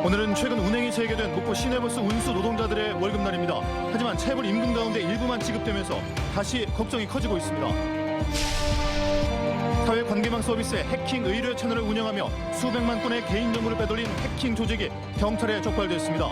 오늘은 최근 운행이 재개된 목포 시내버스 운수 노동자들의 월급날입니다. 하지만 체불 임금 가운데 일부만 지급되면서 다시 걱정이 커지고 있습니다. 사회관계망 서비스의 해킹 의뢰 채널을 운영하며 수백만 건의 개인정보를 빼돌린 해킹 조직이 경찰에 적발됐습니다.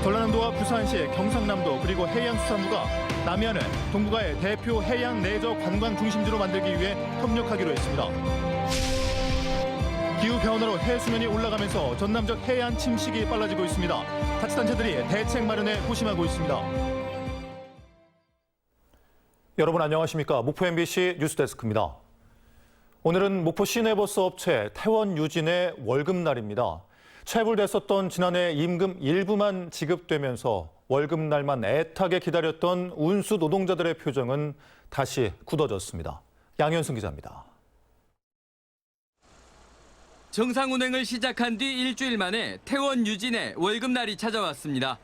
전라남도와 부산시, 경상남도 그리고 해양수산부가 남해안을 동북아의 대표 해양 레저 관광 중심지로 만들기 위해 협력하기로 했습니다. 기후변화로 해수면이 올라가면서 전남적 해안 침식이 빨라지고 있습니다. 자치단체들이 대책 마련에 고심하고 있습니다. 여러분 안녕하십니까? 목포 MBC 뉴스데스크입니다. 오늘은 목포 시내버스 업체 태원유진의 월급날입니다. 체불됐었던 지난해 임금 일부만 지급되면서 월급날만 애타게 기다렸던 운수 노동자들의 표정은 다시 굳어졌습니다. 양현승 기자입니다. 정상 운행을 시작한 뒤 일주일 만에 태원유진의 월급날이 찾아왔습니다.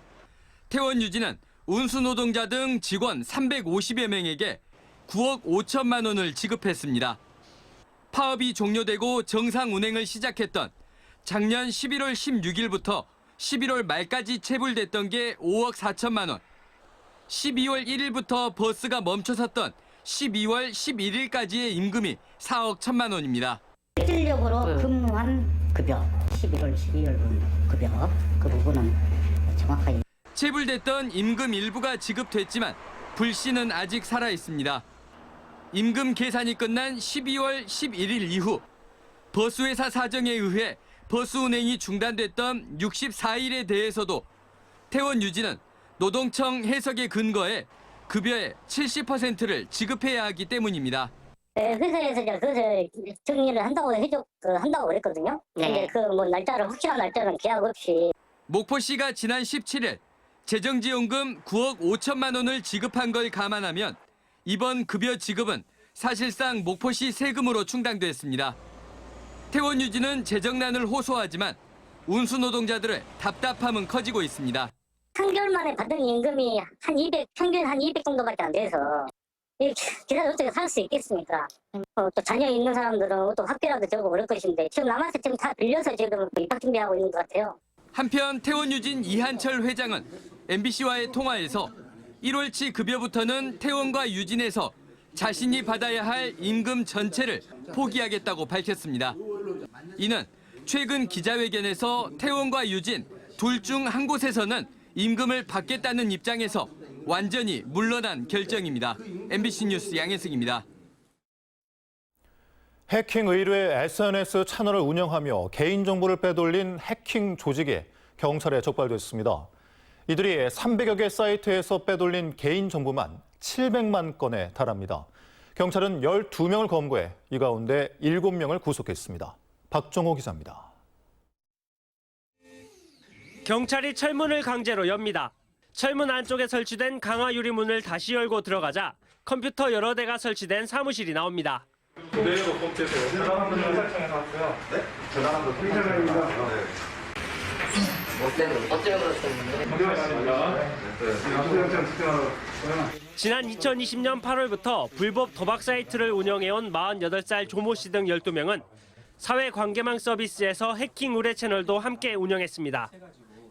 태원유진은 운수 노동자 등 직원 350여 명에게 9억 5천만 원을 지급했습니다. 파업이 종료되고 정상 운행을 시작했던 작년 11월 16일부터 11월 말까지 체불됐던 게 5억 4천만 원. 12월 1일부터 버스가 멈춰섰던 12월 11일까지의 임금이 4억 1천만 원입니다. 실질적으로 근무한 급여, 11월, 12월 급여, 그 부분은 정확하게. 체불됐던 임금 일부가 지급됐지만 불씨는 아직 살아있습니다. 임금 계산이 끝난 12월 11일 이후 버스회사 사정에 의해 버스 운행이 중단됐던 64일에 대해서도 태원유진은 노동청 해석에 근거해 급여의 70%를 지급해야 하기 때문입니다. 회사에서 이제 그것을 정리를 한다고 한다고 그랬거든요. 근데 그 뭐 날짜를 확실한 날짜는 계약 없이. 목포시가 지난 17일 재정지원금 9억 5천만 원을 지급한 걸 감안하면 이번 급여 지급은 사실상 목포시 세금으로 충당됐습니다. 태원유진은 재정난을 호소하지만 운수 노동자들의 답답함은 커지고 있습니다. 3개월 만에 받은 임금이 평균 한 200 정도밖에 안 돼서 기사를 어떻게 살 수 있겠습니까? 또 자녀 있는 사람들은 또 학비라도 들고 그럴 것인데 지금 남한테 지금 다 빌려서 지금 입학 준비하고 있는 것 같아요. 한편 태원유진 이한철 회장은 MBC와의 통화에서 1월치 급여부터는 태원과 유진에서 자신이 받아야 할 임금 전체를 포기하겠다고 밝혔습니다. 이는 최근 기자회견에서 태원과 유진 둘 중 한 곳에서는 임금을 받겠다는 입장에서 완전히 물러난 결정입니다. MBC 뉴스 양혜승입니다. 해킹 의뢰 SNS 채널을 운영하며 개인정보를 빼돌린 해킹 조직이 경찰에 적발됐습니다. 이들이 300여 개 사이트에서 빼돌린 개인정보만 700만 건에 달합니다. 경찰은 12명을 검거해 이 가운데 7명을 구속했습니다. 박정호 기자입니다. 경찰이 철문을 강제로 엽니다. 철문 안쪽에 설치된 강화 유리문을 다시 열고 들어가자 컴퓨터 여러 대가 설치된 사무실이 나옵니다. 내일로 컴퓨터에서 전화번호 설정해서 왔어요. 네? 전화번호 설정해서 왔어요. 네. 어때요 그렇습니다. 지난 2020년 8월부터 불법 도박 사이트를 운영해온 48살 조모 씨 등 12명은 사회관계망 서비스에서 해킹 의뢰 채널도 함께 운영했습니다.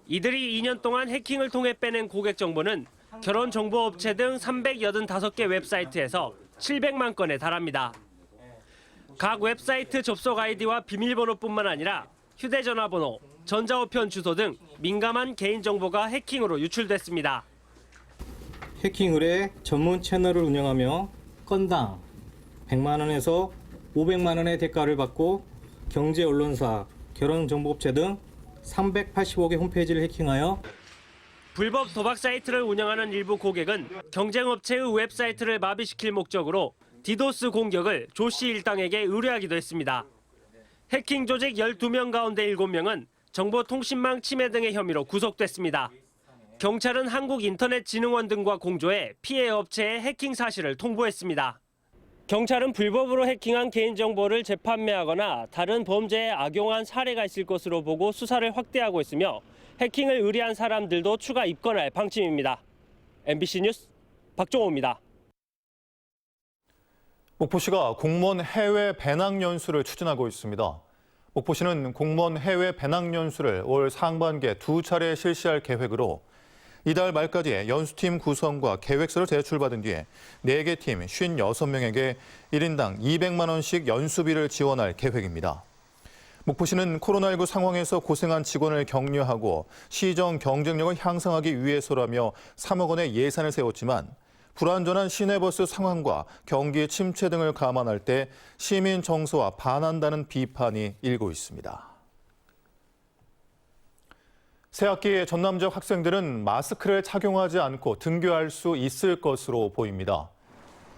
이들이 2년 동안 해킹을 통해 빼낸 고객 정보는 결혼정보업체 등 385개 웹사이트에서 700만 건에 달합니다. 각 웹사이트 접속 아이디와 비밀번호뿐만 아니라 휴대전화번호, 전자우편 주소 등 민감한 개인정보가 해킹으로 유출됐습니다. 해킹 의뢰 전문 채널을 운영하며 건당 100만 원에서 500만 원의 대가를 받고 경제 언론사, 결혼정보업체 등 385개 홈페이지를 해킹하여 불법 도박 사이트를 운영하는 일부 고객은 경쟁업체의 웹사이트를 마비시킬 목적으로 디도스 공격을 조 씨 일당에게 의뢰하기도 했습니다. 해킹 조직 12명 가운데 7명은 정보통신망 침해 등의 혐의로 구속됐습니다. 경찰은 한국인터넷진흥원 등과 공조해 피해 업체의 해킹 사실을 통보했습니다. 경찰은 불법으로 해킹한 개인정보를 재판매하거나 다른 범죄에 악용한 사례가 있을 것으로 보고 수사를 확대하고 있으며 해킹을 의뢰한 사람들도 추가 입건할 방침입니다. MBC 뉴스 박종호입니다. 목포시가 공무원 해외 배낭 연수를 추진하고 있습니다. 목포시는 공무원 해외 배낭연수를 올 상반기에 2차례 실시할 계획으로 이달 말까지 연수팀 구성과 계획서를 제출받은 뒤에 4개 팀 56명에게 1인당 200만 원씩 연수비를 지원할 계획입니다. 목포시는 코로나19 상황에서 고생한 직원을 격려하고 시정 경쟁력을 향상하기 위해서라며 3억 원의 예산을 세웠지만 불안전한 시내버스 상황과 경기 침체 등을 감안할 때 시민 정서와 반한다는 비판이 일고 있습니다. 새학기 전남 지역 학생들은 마스크를 착용하지 않고 등교할 수 있을 것으로 보입니다.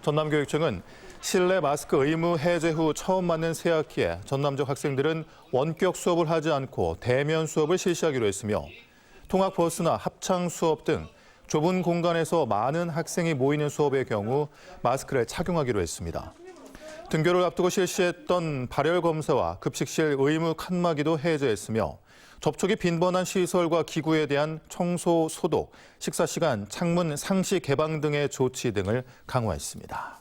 전남교육청은 실내 마스크 의무 해제 후 처음 맞는 새학기에 전남 지역 학생들은 원격 수업을 하지 않고 대면 수업을 실시하기로 했으며 통학버스나 합창 수업 등 좁은 공간에서 많은 학생이 모이는 수업의 경우 마스크를 착용하기로 했습니다. 등교를 앞두고 실시했던 발열 검사와 급식실 의무 칸막이도 해제했으며 접촉이 빈번한 시설과 기구에 대한 청소, 소독, 식사 시간, 창문 상시 개방 등의 조치 등을 강화했습니다.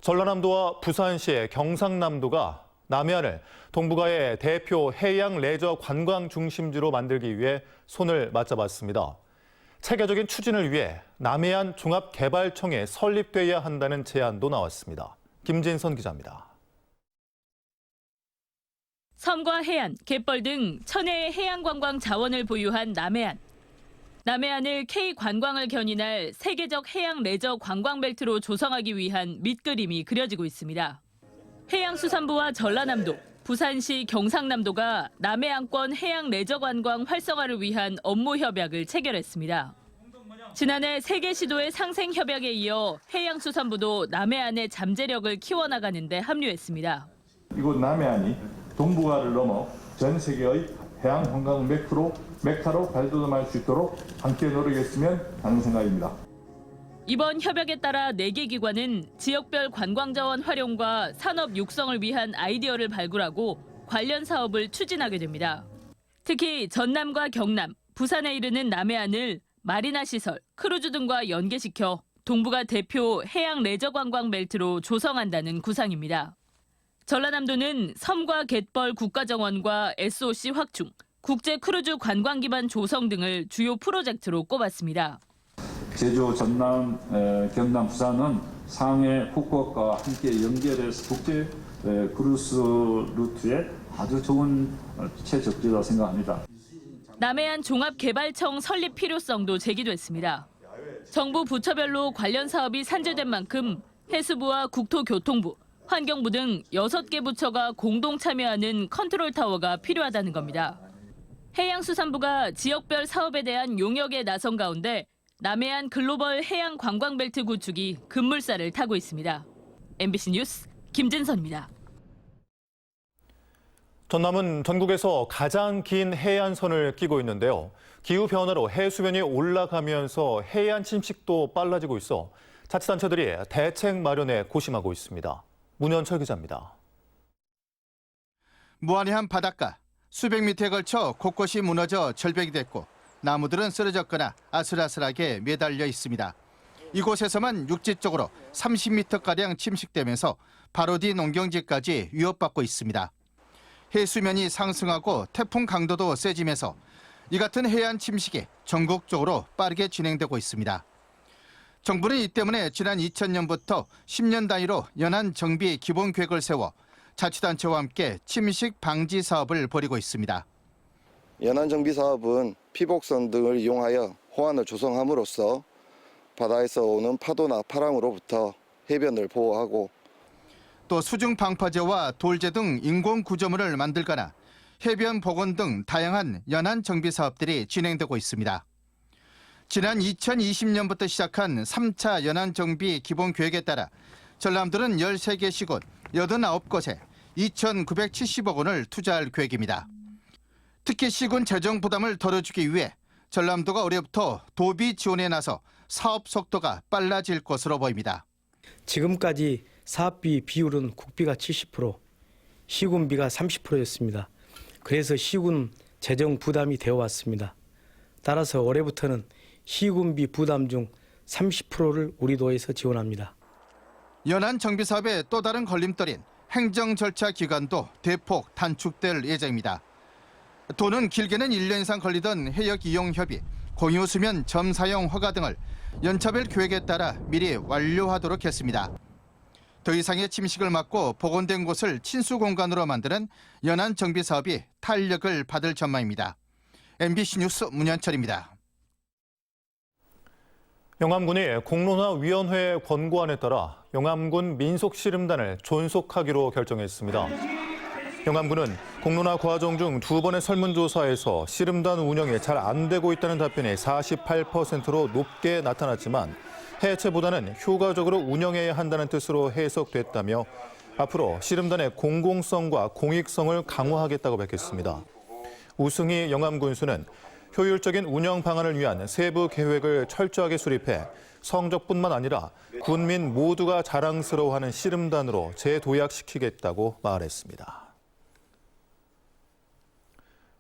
전라남도와 부산시의 경상남도가 남해안을 동북아의 대표 해양 레저 관광 중심지로 만들기 위해 손을 맞잡았습니다. 체계적인 추진을 위해 남해안 종합개발청에 설립돼야 한다는 제안도 나왔습니다. 김진선 기자입니다. 섬과 해안, 갯벌 등 천혜의 해양관광 자원을 보유한 남해안. 남해안을 K관광을 견인할 세계적 해양 레저 관광벨트로 조성하기 위한 밑그림이 그려지고 있습니다. 해양수산부와 전라남도, 부산시 경상남도가 남해안권 해양 레저 관광 활성화를 위한 업무 협약을 체결했습니다. 지난해 3개 시도의 상생 협약에 이어 해양수산부도 남해안의 잠재력을 키워나가는 데 합류했습니다. 이곳 남해안이 동북아를 넘어 전 세계의 해양 관광 메카로 발돋움할 수 있도록 함께 노력했으면 하는 생각입니다. 이번 협약에 따라 4개 기관은 지역별 관광자원 활용과 산업 육성을 위한 아이디어를 발굴하고 관련 사업을 추진하게 됩니다. 특히 전남과 경남, 부산에 이르는 남해안을 마리나 시설, 크루즈 등과 연계시켜 동북아 대표 해양 레저 관광 벨트로 조성한다는 구상입니다. 전라남도는 섬과 갯벌 국가정원과 SOC 확충, 국제 크루즈 관광 기반 조성 등을 주요 프로젝트로 꼽았습니다. 제주, 전남, 경남, 부산은 상해, 후쿠오카와 함께 연결해서 국제 크루즈 루트에 아주 좋은 최적지라고 생각합니다. 남해안 종합개발청 설립 필요성도 제기됐습니다. 정부 부처별로 관련 사업이 산재된 만큼 해수부와 국토교통부, 환경부 등 6개 부처가 공동 참여하는 컨트롤타워가 필요하다는 겁니다. 해양수산부가 지역별 사업에 대한 용역에 나선 가운데 남해안 글로벌 해양 관광벨트 구축이 급물살을 타고 있습니다. MBC 뉴스 김진선입니다. 전남은 전국에서 가장 긴 해안선을 끼고 있는데요. 기후변화로 해수면이 올라가면서 해안 침식도 빨라지고 있어 자치단체들이 대책 마련에 고심하고 있습니다. 문현철 기자입니다. 무한리한 바닷가, 수백 미터에 걸쳐 곳곳이 무너져 절벽이 됐고 나무들은 쓰러졌거나 아슬아슬하게 매달려 있습니다. 이곳에서만 육지 쪽으로 30m가량 침식되면서 바로 뒤 농경지까지 위협받고 있습니다. 해수면이 상승하고 태풍 강도도 세지면서 이 같은 해안 침식이 전국적으로 빠르게 진행되고 있습니다. 정부는 이 때문에 지난 2000년부터 10년 단위로 연안 정비 기본 계획을 세워 자치단체와 함께 침식 방지 사업을 벌이고 있습니다. 연안 정비 사업은 피복선 등을 이용하여 호안을 조성함으로써 바다에서 오는 파도나 파랑으로부터 해변을 보호하고 또 수중 방파제와 돌제 등 인공 구조물을 만들거나 해변 복원 등 다양한 연안 정비 사업들이 진행되고 있습니다. 지난 2020년부터 시작한 3차 연안 정비 기본 계획에 따라 전남도는 13개 시군 89곳에 2,970억 원을 투자할 계획입니다. 특히 시군 재정 부담을 덜어주기 위해 전남도가 올해부터 도비 지원에 나서 사업 속도가 빨라질 것으로 보입니다. 지금까지 사업비 비율은 국비가 70%, 시군비가 30%였습니다. 그래서 시군 재정 부담이 되어 왔습니다. 따라서 올해부터는 시군비 부담 중 30%를 우리 도에서 지원합니다. 연안 정비 사업의 또 다른 걸림돌인 행정 절차 기간도 대폭 단축될 예정입니다. 도는 길게는 1년 이상 걸리던 해역 이용 협의, 공유 수면 점 사용 허가 등을 연차별 계획에 따라 미리 완료하도록 했습니다. 더 이상의 침식을 막고 복원된 곳을 친수 공간으로 만드는 연안 정비 사업이 탄력을 받을 전망입니다. MBC 뉴스 문현철입니다. 영암군이 공론화위원회 권고안에 따라 영암군 민속씨름단을 존속하기로 결정했습니다. 영암군은 공론화 과정 중 2번의 설문조사에서 씨름단 운영이 잘 안 되고 있다는 답변이 48%로 높게 나타났지만 해체보다는 효과적으로 운영해야 한다는 뜻으로 해석됐다며 앞으로 씨름단의 공공성과 공익성을 강화하겠다고 밝혔습니다. 우승희 영암군수는 효율적인 운영 방안을 위한 세부 계획을 철저하게 수립해 성적뿐만 아니라 군민 모두가 자랑스러워하는 씨름단으로 재도약시키겠다고 말했습니다.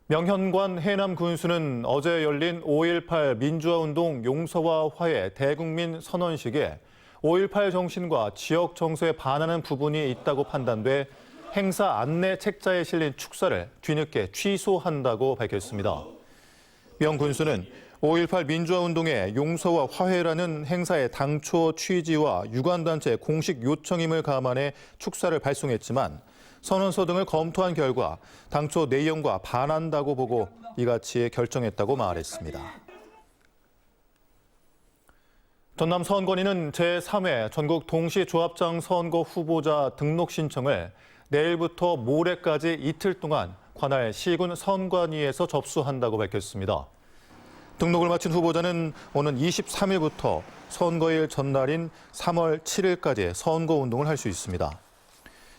명현관 해남군수는 어제 열린 5.18 민주화운동 용서와 화해 대국민 선언식에 5.18 정신과 지역 정서에 반하는 부분이 있다고 판단돼 행사 안내 책자에 실린 축사를 뒤늦게 취소한다고 밝혔습니다. 명 군수는 5.18 민주화운동의 용서와 화해라는 행사의 당초 취지와 유관단체 공식 요청임을 감안해 축사를 발송했지만 선언서 등을 검토한 결과 당초 내용과 반한다고 보고 이같이 결정했다고 말했습니다. 전남 선관위는 제3회 전국 동시조합장 선거 후보자 등록 신청을 내일부터 모레까지 이틀 동안 관할 시군 선관위에서 접수한다고 밝혔습니다. 등록을 마친 후보자는 오는 23일부터 선거일 전날인 3월 7일까지 선거운동을 할 수 있습니다.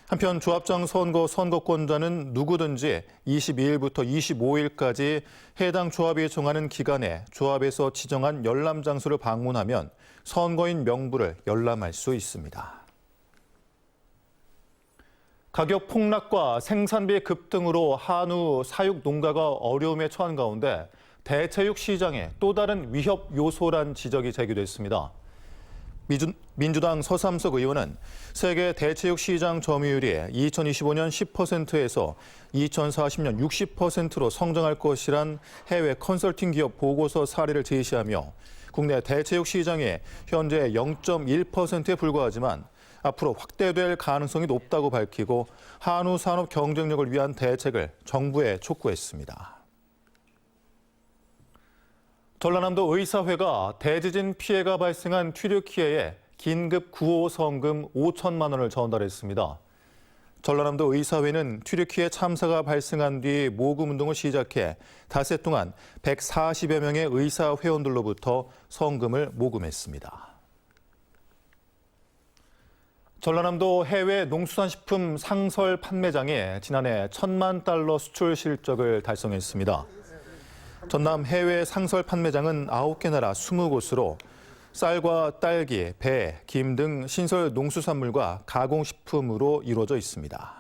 한편 조합장 선거 선거권자는 누구든지 22일부터 25일까지 해당 조합이 정하는 기간에 조합에서 지정한 열람 장소를 방문하면 선거인 명부를 열람할 수 있습니다. 가격 폭락과 생산비 급등으로 한우 사육 농가가 어려움에 처한 가운데 대체육 시장에 또 다른 위협 요소란 지적이 제기됐습니다. 민주당 서삼석 의원은 세계 대체육 시장 점유율이 2025년 10%에서 2040년 60%로 성장할 것이란 해외 컨설팅 기업 보고서 사례를 제시하며 국내 대체육 시장이 현재 0.1%에 불과하지만 앞으로 확대될 가능성이 높다고 밝히고 한우 산업 경쟁력을 위한 대책을 정부에 촉구했습니다. 전라남도 의사회가 대지진 피해가 발생한 튀르키예에 긴급 구호 성금 5천만 원을 전달했습니다. 전라남도 의사회는 튀르키예 참사가 발생한 뒤 모금 운동을 시작해 닷새 동안 140여 명의 의사 회원들로부터 성금을 모금했습니다. 전라남도 해외 농수산식품 상설 판매장이 지난해 1,000만 달러 수출 실적을 달성했습니다. 전남 해외 상설 판매장은 9개 나라 20곳으로 쌀과 딸기, 배, 김 등 신설 농수산물과 가공식품으로 이루어져 있습니다.